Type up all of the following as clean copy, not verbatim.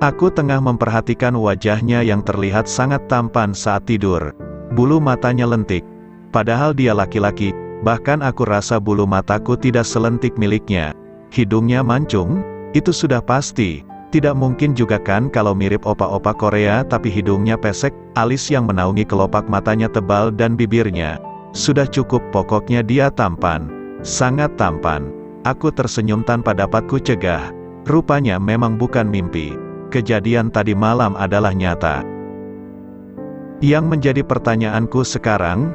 Aku tengah memperhatikan wajahnya yang terlihat sangat tampan saat tidur. Bulu matanya lentik. Padahal dia laki-laki, bahkan aku rasa bulu mataku tidak selentik miliknya. Hidungnya mancung, itu sudah pasti. Tidak mungkin juga kan kalau mirip opa-opa Korea tapi hidungnya pesek, alis yang menaungi kelopak matanya tebal dan bibirnya. Sudah cukup, pokoknya dia tampan. Sangat tampan. Aku tersenyum tanpa dapat ku cegah. Rupanya memang bukan mimpi. Kejadian tadi malam adalah nyata. Yang menjadi pertanyaanku sekarang,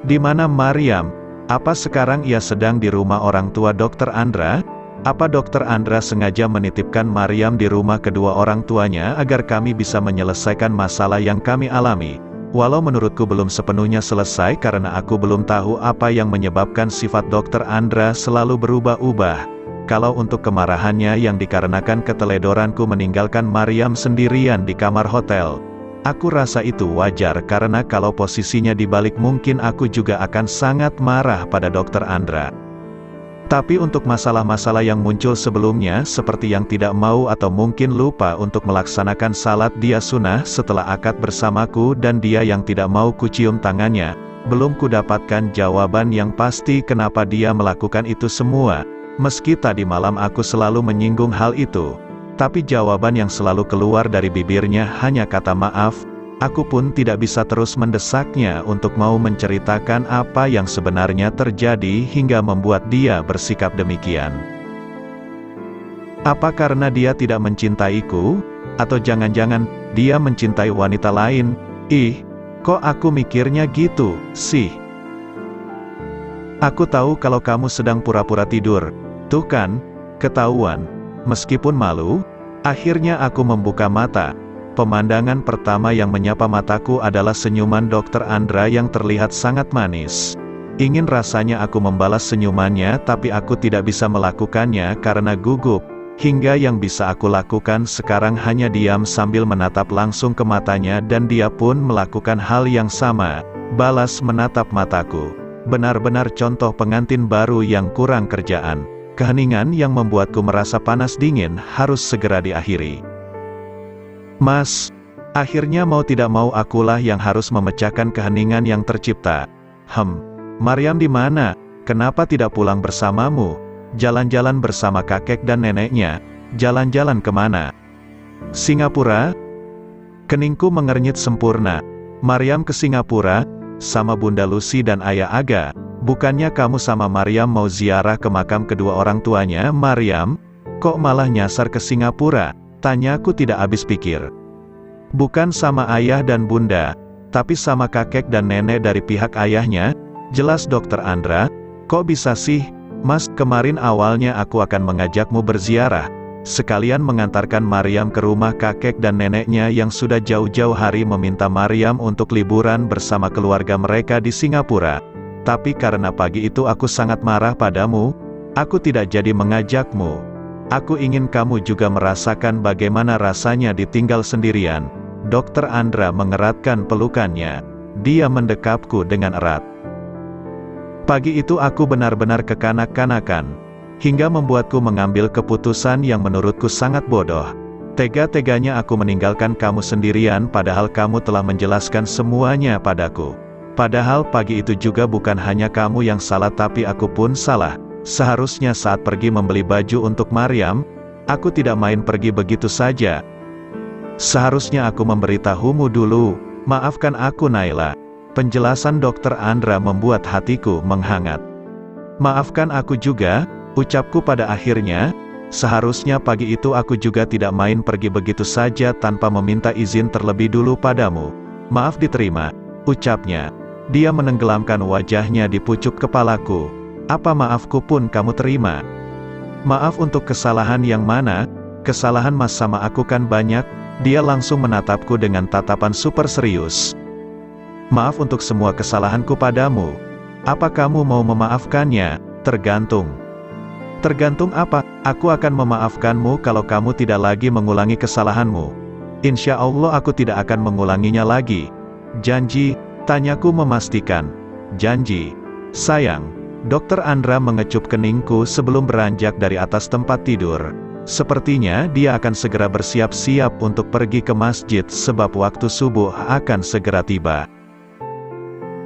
di mana Maryam? Apa sekarang ia sedang di rumah orang tua Dr. Andra? Apa Dr. Andra sengaja menitipkan Maryam di rumah kedua orang tuanya agar kami bisa menyelesaikan masalah yang kami alami? Walau menurutku belum sepenuhnya selesai karena aku belum tahu apa yang menyebabkan sifat Dr. Andra selalu berubah-ubah. Kalau untuk kemarahannya yang dikarenakan keteledoranku meninggalkan Maryam sendirian di kamar hotel, aku rasa itu wajar karena kalau posisinya dibalik mungkin aku juga akan sangat marah pada Dr. Andra. Tapi untuk masalah-masalah yang muncul sebelumnya seperti yang tidak mau atau mungkin lupa untuk melaksanakan salat dia sunnah setelah akad bersamaku dan dia yang tidak mau kucium tangannya, belum kudapatkan jawaban yang pasti kenapa dia melakukan itu semua. Meski tadi malam aku selalu menyinggung hal itu, tapi jawaban yang selalu keluar dari bibirnya hanya kata maaf. Aku pun tidak bisa terus mendesaknya untuk mau menceritakan apa yang sebenarnya terjadi hingga membuat dia bersikap demikian. Apa karena dia tidak mencintaiku? Atau jangan-jangan dia mencintai wanita lain? Ih, kok aku mikirnya gitu sih? Aku tahu kalau kamu sedang pura-pura tidur. Tuh kan, ketahuan. Meskipun malu, akhirnya aku membuka mata. Pemandangan pertama yang menyapa mataku adalah senyuman Dr. Andra yang terlihat sangat manis. Ingin rasanya aku membalas senyumannya tapi aku tidak bisa melakukannya karena gugup. Hingga yang bisa aku lakukan sekarang hanya diam sambil menatap langsung ke matanya dan dia pun melakukan hal yang sama, balas menatap mataku. Benar-benar contoh pengantin baru yang kurang kerjaan. Keheningan yang membuatku merasa panas dingin harus segera diakhiri. Mas, akhirnya mau tidak mau akulah yang harus memecahkan keheningan yang tercipta. Maryam di mana? Kenapa tidak pulang bersamamu? Jalan-jalan bersama kakek dan neneknya. Jalan-jalan kemana? Singapura? Keningku mengernyit sempurna. Maryam ke Singapura? Sama Bunda Lucy dan Ayah Aga? Bukannya kamu sama Maryam mau ziarah ke makam kedua orang tuanya, Maryam? Kok malah nyasar ke Singapura? Tanyaku tidak habis pikir. Bukan sama ayah dan bunda, tapi sama kakek dan nenek dari pihak ayahnya. Jelas Dr. Andra. Kok bisa sih? Mas, kemarin awalnya aku akan mengajakmu berziarah, sekalian mengantarkan Maryam ke rumah kakek dan neneknya yang sudah jauh-jauh hari meminta Maryam untuk liburan bersama keluarga mereka di Singapura. Tapi karena pagi itu aku sangat marah padamu, aku tidak jadi mengajakmu. Aku ingin kamu juga merasakan bagaimana rasanya ditinggal sendirian. Dr. Andra mengeratkan pelukannya. Dia mendekapku dengan erat. Pagi itu aku benar-benar kekanak-kanakan, hingga membuatku mengambil keputusan yang menurutku sangat bodoh. Tega-teganya aku meninggalkan kamu sendirian padahal kamu telah menjelaskan semuanya padaku. Padahal pagi itu juga bukan hanya kamu yang salah tapi aku pun salah. Seharusnya saat pergi membeli baju untuk Maryam, aku tidak main pergi begitu saja. Seharusnya aku memberitahumu dulu. Maafkan aku Naila. Penjelasan Dr. Andra membuat hatiku menghangat. Maafkan aku juga, ucapku pada akhirnya. Seharusnya pagi itu aku juga tidak main pergi begitu saja tanpa meminta izin terlebih dulu padamu. Maaf diterima, ucapnya. Dia menenggelamkan wajahnya di pucuk kepalaku. Apa maafku pun kamu terima? Maaf untuk kesalahan yang mana? Kesalahan Mas sama aku kan banyak. Dia langsung menatapku dengan tatapan super serius. Maaf untuk semua kesalahanku padamu. Apa kamu mau memaafkannya? Tergantung. Tergantung apa? Aku akan memaafkanmu kalau kamu tidak lagi mengulangi kesalahanmu. Insya Allah aku tidak akan mengulanginya lagi. Janji? Tanyaku memastikan. Janji. Sayang. Dr. Andra mengecup keningku sebelum beranjak dari atas tempat tidur. Sepertinya dia akan segera bersiap-siap untuk pergi ke masjid sebab waktu subuh akan segera tiba.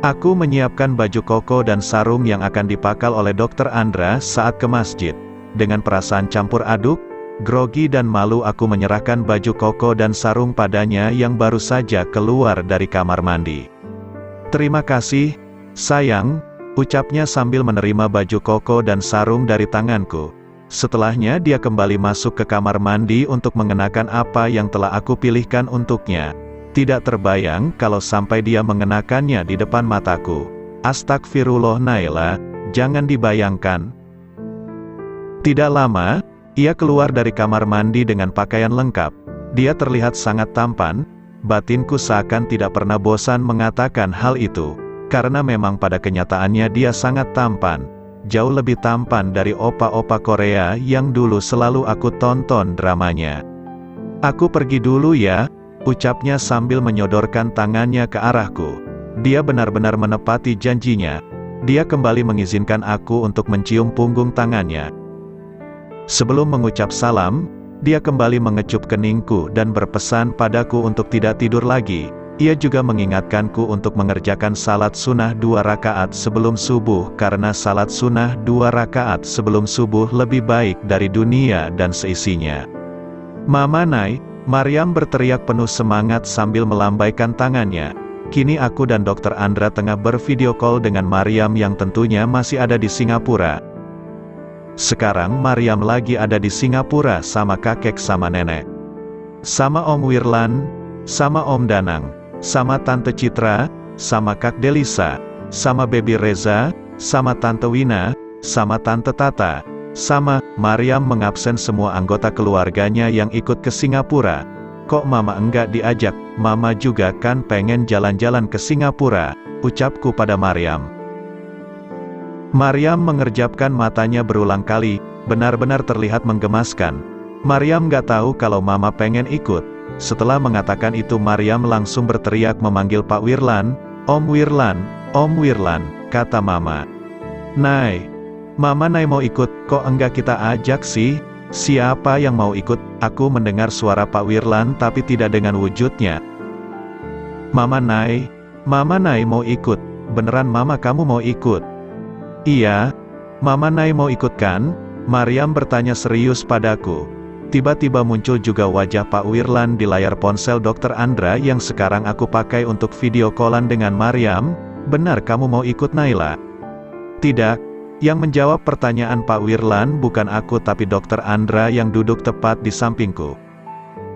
Aku menyiapkan baju koko dan sarung yang akan dipakai oleh Dr. Andra saat ke masjid. Dengan perasaan campur aduk, grogi dan malu aku menyerahkan baju koko dan sarung padanya yang baru saja keluar dari kamar mandi. "Terima kasih, sayang," ucapnya sambil menerima baju koko dan sarung dari tanganku. Setelahnya dia kembali masuk ke kamar mandi untuk mengenakan apa yang telah aku pilihkan untuknya. Tidak terbayang kalau sampai dia mengenakannya di depan mataku. Astagfirullah Naila, jangan dibayangkan. Tidak lama, ia keluar dari kamar mandi dengan pakaian lengkap. Dia terlihat sangat tampan. Batinku seakan tidak pernah bosan mengatakan hal itu. Karena memang pada kenyataannya dia sangat tampan. Jauh lebih tampan dari opa-opa Korea yang dulu selalu aku tonton dramanya. "Aku pergi dulu ya," ucapnya sambil menyodorkan tangannya ke arahku. Dia benar-benar menepati janjinya. Dia kembali mengizinkan aku untuk mencium punggung tangannya. Sebelum mengucap salam, dia kembali mengecup keningku dan berpesan padaku untuk tidak tidur lagi. Ia juga mengingatkanku untuk mengerjakan salat sunnah 2 rakaat sebelum subuh karena salat sunnah 2 rakaat sebelum subuh lebih baik dari dunia dan seisinya. "Mama Nai," Maryam berteriak penuh semangat sambil melambaikan tangannya. Kini aku dan Dr. Andra tengah bervideo call dengan Maryam yang tentunya masih ada di Singapura. Sekarang Maryam lagi ada di Singapura sama kakek sama nenek. Sama Om Wirlan, sama Om Danang, sama Tante Citra, sama Kak Delisa, sama Baby Reza, sama Tante Wina, sama Tante Tata. Sama, Maryam mengabsen semua anggota keluarganya yang ikut ke Singapura. "Kok Mama enggak diajak? Mama juga kan pengen jalan-jalan ke Singapura," ucapku pada Maryam. Maryam mengerjapkan matanya berulang kali, benar-benar terlihat menggemaskan. Maryam gak tahu kalau Mama pengen ikut. Setelah mengatakan itu Maryam langsung berteriak memanggil Pak Wirlan. "Om Wirlan, Om Wirlan," kata Mama. "Nai, Mama Nai mau ikut, kok enggak kita ajak sih? Siapa yang mau ikut?" Aku mendengar suara Pak Wirlan tapi tidak dengan wujudnya. Mama Nai mau ikut. Beneran Mama kamu mau ikut?" "Iya, Mama Nai mau ikut kan?" Maryam bertanya serius padaku. Tiba-tiba muncul juga wajah Pak Wirlan di layar ponsel Dr. Andra yang sekarang aku pakai untuk video callan dengan Maryam. "Benar kamu mau ikut Naila?" "Tidak." Yang menjawab pertanyaan Pak Wirlan bukan aku tapi Dr. Andra yang duduk tepat di sampingku.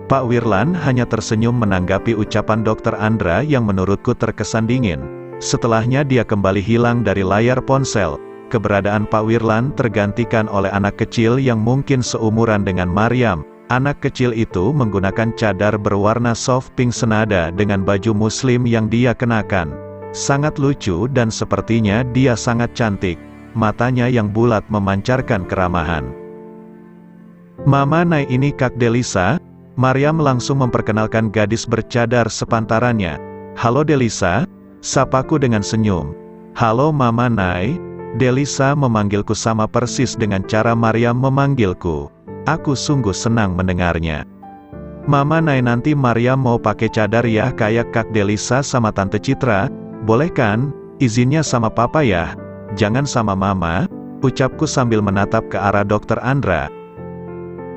Pak Wirlan hanya tersenyum menanggapi ucapan Dr. Andra yang menurutku terkesan dingin. Setelahnya dia kembali hilang dari layar ponsel. Keberadaan Pak Wirlan tergantikan oleh anak kecil yang mungkin seumuran dengan Maryam. Anak kecil itu menggunakan cadar berwarna soft pink senada dengan baju muslim yang dia kenakan. Sangat lucu dan sepertinya dia sangat cantik. Matanya yang bulat memancarkan keramahan. "Mama Nai ini Kak Delisa." Maryam langsung memperkenalkan gadis bercadar sepantarannya. "Halo Delisa," sapaku dengan senyum. "Halo Mama Nai." Delisa memanggilku sama persis dengan cara Maryam memanggilku. Aku sungguh senang mendengarnya. "Mama Nai nanti Maryam mau pakai cadar ya kayak Kak Delisa sama Tante Citra, boleh kan? Izinnya sama Papa ya? Jangan sama Mama," ucapku sambil menatap ke arah Dr. Andra.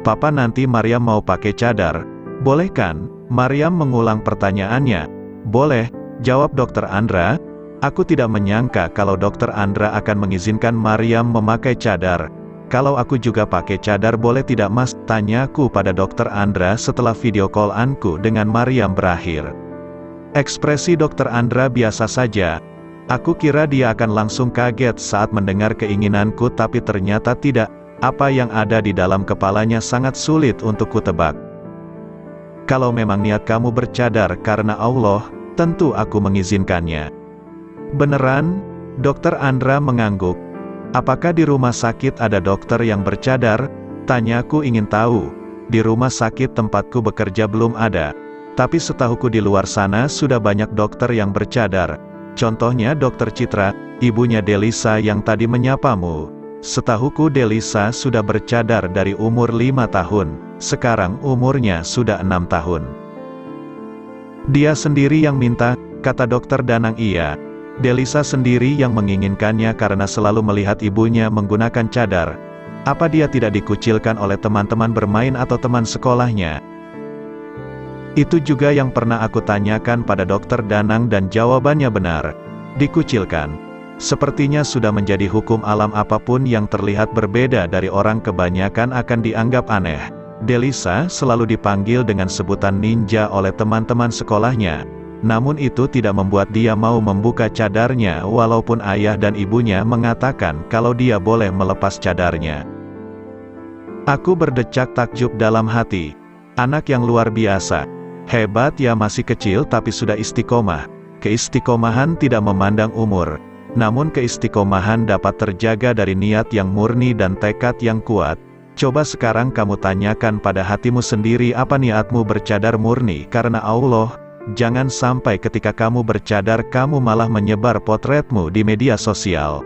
"Papa nanti Maryam mau pakai cadar, boleh kan?" Maryam mengulang pertanyaannya. "Boleh," jawab Dr. Andra. Aku tidak menyangka kalau Dr. Andra akan mengizinkan Maryam memakai cadar. "Kalau aku juga pakai cadar boleh tidak Mas?" tanyaku pada Dr. Andra setelah video call-anku dengan Maryam berakhir. Ekspresi Dr. Andra biasa saja. Aku kira dia akan langsung kaget saat mendengar keinginanku tapi ternyata tidak. Apa yang ada di dalam kepalanya sangat sulit untuk kutebak. "Kalau memang niat kamu bercadar karena Allah, tentu aku mengizinkannya." "Beneran?" Dr. Andra mengangguk. "Apakah di rumah sakit ada dokter yang bercadar?" tanyaku ingin tahu. Di rumah sakit tempatku bekerja belum ada. Tapi setahuku di luar sana sudah banyak dokter yang bercadar. Contohnya Dr. Citra, ibunya Delisa yang tadi menyapamu. Setahuku Delisa sudah bercadar dari umur 5 tahun, sekarang umurnya sudah 6 tahun. Dia sendiri yang minta, kata dokter Danang. Iya, Delisa sendiri yang menginginkannya karena selalu melihat ibunya menggunakan cadar. Apa dia tidak dikucilkan oleh teman-teman bermain atau teman sekolahnya? Itu juga yang pernah aku tanyakan pada dokter Danang dan jawabannya benar. Dikucilkan. Sepertinya sudah menjadi hukum alam, apapun yang terlihat berbeda dari orang kebanyakan akan dianggap aneh. Delisa selalu dipanggil dengan sebutan ninja oleh teman-teman sekolahnya. Namun itu tidak membuat dia mau membuka cadarnya walaupun ayah dan ibunya mengatakan kalau dia boleh melepas cadarnya. Aku berdecak takjub dalam hati. Anak yang luar biasa. Hebat ya, masih kecil tapi sudah istiqomah. Keistiqomahan tidak memandang umur. Namun keistiqomahan dapat terjaga dari niat yang murni dan tekad yang kuat. Coba sekarang kamu tanyakan pada hatimu sendiri, apa niatmu bercadar murni karena Allah? Jangan sampai ketika kamu bercadar kamu malah menyebar potretmu di media sosial.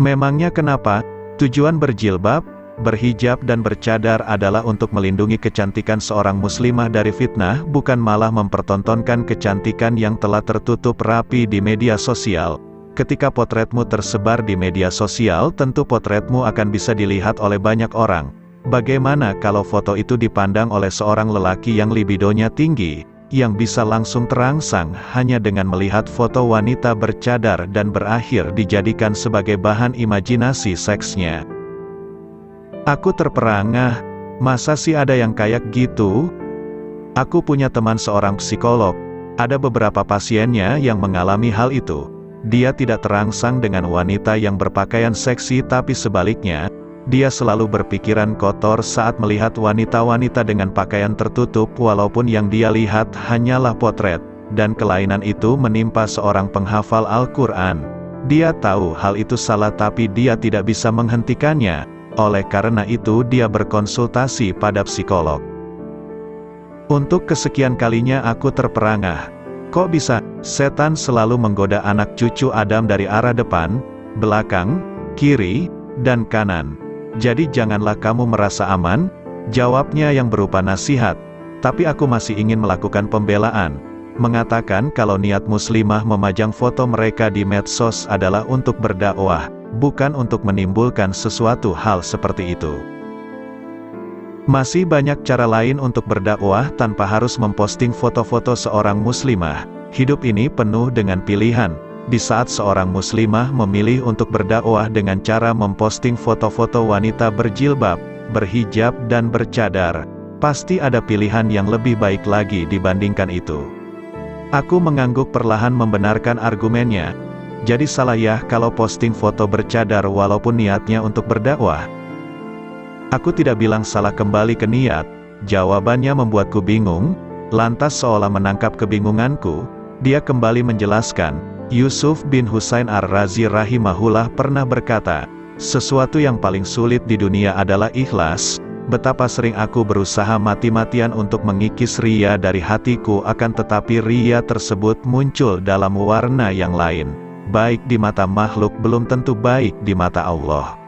Memangnya kenapa? Tujuan berjilbab, berhijab dan bercadar adalah untuk melindungi kecantikan seorang muslimah dari fitnah, bukan malah mempertontonkan kecantikan yang telah tertutup rapi di media sosial. Ketika potretmu tersebar di media sosial, tentu potretmu akan bisa dilihat oleh banyak orang. Bagaimana kalau foto itu dipandang oleh seorang lelaki yang libidonya tinggi, yang bisa langsung terangsang hanya dengan melihat foto wanita bercadar dan berakhir dijadikan sebagai bahan imajinasi seksnya? Aku terperangah, masa sih ada yang kayak gitu? Aku punya teman seorang psikolog, ada beberapa pasiennya yang mengalami hal itu. Dia tidak terangsang dengan wanita yang berpakaian seksi, tapi sebaliknya, dia selalu berpikiran kotor saat melihat wanita-wanita dengan pakaian tertutup walaupun yang dia lihat hanyalah potret, dan kelainan itu menimpa seorang penghafal Al-Quran. Dia tahu hal itu salah tapi dia tidak bisa menghentikannya. Oleh karena itu dia berkonsultasi pada psikolog. Untuk kesekian kalinya aku terperangah. Kok bisa, setan selalu menggoda anak cucu Adam dari arah depan, belakang, kiri, dan kanan. Jadi janganlah kamu merasa aman? Jawabnya yang berupa nasihat. Tapi aku masih ingin melakukan pembelaan. Mengatakan kalau niat muslimah memajang foto mereka di medsos adalah untuk berdakwah, bukan untuk menimbulkan sesuatu hal seperti itu. Masih banyak cara lain untuk berdakwah tanpa harus memposting foto-foto seorang muslimah. Hidup ini penuh dengan pilihan. Di saat seorang muslimah memilih untuk berdakwah dengan cara memposting foto-foto wanita berjilbab, berhijab dan bercadar, pasti ada pilihan yang lebih baik lagi dibandingkan itu. Aku mengangguk perlahan membenarkan argumennya. Jadi salah ya kalau posting foto bercadar walaupun niatnya untuk berdakwah? Aku tidak bilang salah, kembali ke niat. Jawabannya membuatku bingung. Lantas seolah menangkap kebingunganku, dia kembali menjelaskan. Yusuf bin Husain Ar-Razi rahimahullah pernah berkata, sesuatu yang paling sulit di dunia adalah ikhlas. Betapa sering aku berusaha mati-matian untuk mengikis ria dari hatiku, akan tetapi ria tersebut muncul dalam warna yang lain. Baik di mata makhluk belum tentu baik di mata Allah.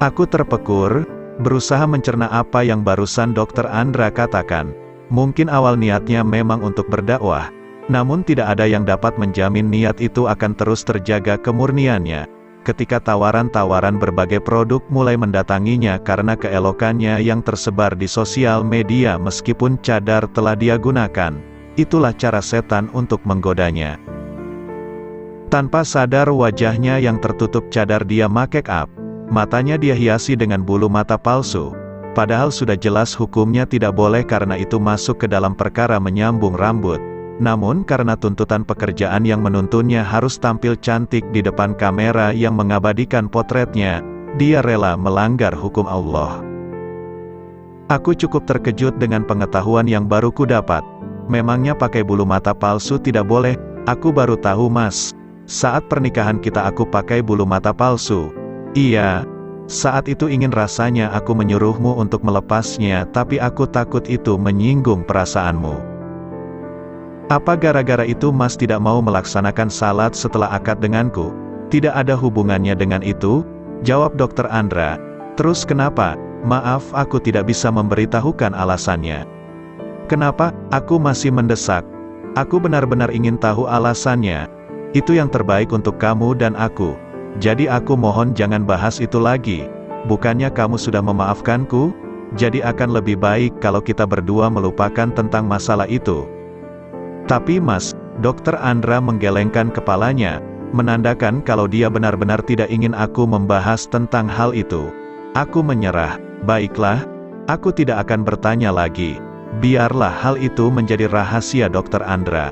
Aku terpekur, berusaha mencerna apa yang barusan Dr. Andra katakan. Mungkin awal niatnya memang untuk berdakwah, namun tidak ada yang dapat menjamin niat itu akan terus terjaga kemurniannya. Ketika tawaran-tawaran berbagai produk mulai mendatanginya karena keelokannya yang tersebar di sosial media meskipun cadar telah dia gunakan, itulah cara setan untuk menggodanya. Tanpa sadar wajahnya yang tertutup cadar dia make up, matanya dia hiasi dengan bulu mata palsu. Padahal sudah jelas hukumnya tidak boleh karena itu masuk ke dalam perkara menyambung rambut. Namun karena tuntutan pekerjaan yang menuntunnya harus tampil cantik di depan kamera yang mengabadikan potretnya, dia rela melanggar hukum Allah. Aku cukup terkejut dengan pengetahuan yang baru ku dapat. Memangnya pakai bulu mata palsu tidak boleh? Aku baru tahu mas. Saat pernikahan kita aku pakai bulu mata palsu. Iya. Saat itu ingin rasanya aku menyuruhmu untuk melepasnya, tapi aku takut itu menyinggung perasaanmu. Apa gara-gara itu mas tidak mau melaksanakan salat setelah akad denganku? Tidak ada hubungannya dengan itu, jawab Dokter Andra. Terus kenapa? Maaf, aku tidak bisa memberitahukan alasannya. Kenapa? Aku masih mendesak. Aku benar-benar ingin tahu alasannya. Itu yang terbaik untuk kamu dan aku. Jadi aku mohon jangan bahas itu lagi. Bukannya kamu sudah memaafkanku? Jadi akan lebih baik kalau kita berdua melupakan tentang masalah itu. Tapi Mas, Dokter Andra menggelengkan kepalanya, menandakan kalau dia benar-benar tidak ingin aku membahas tentang hal itu. Aku menyerah. Baiklah, aku tidak akan bertanya lagi. Biarlah hal itu menjadi rahasia Dokter Andra.